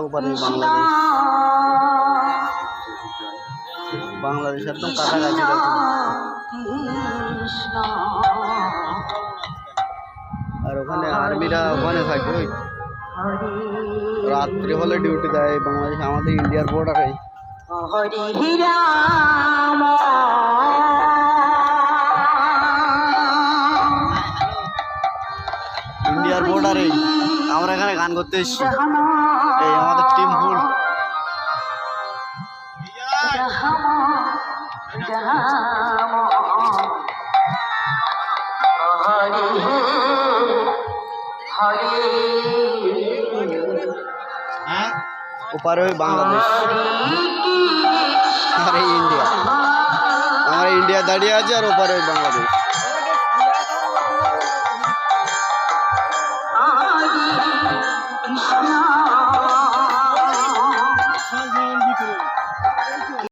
ওপারে বাংলাদেশ। বাংলাদেশ একদম কাছাকাছি। আর ওখানে আর্মিরা ওখানে থাকে, ওই রাত্রি হলে ডিউটি দেয় বাংলাদেশ, আমাদের ইন্ডিয়ার বর্ডারে। ইন্ডিয়ার বর্ডারে আমরা এখানে গান করতে এসেছি, এই আমাদের টিম ফুল। ওপারে ওই বাংলাদেশ আর এই ইন্ডিয়া, আমরা ইন্ডিয়া দাঁড়িয়ে আছে আর ওপারে ওই বাংলাদেশ। Krishna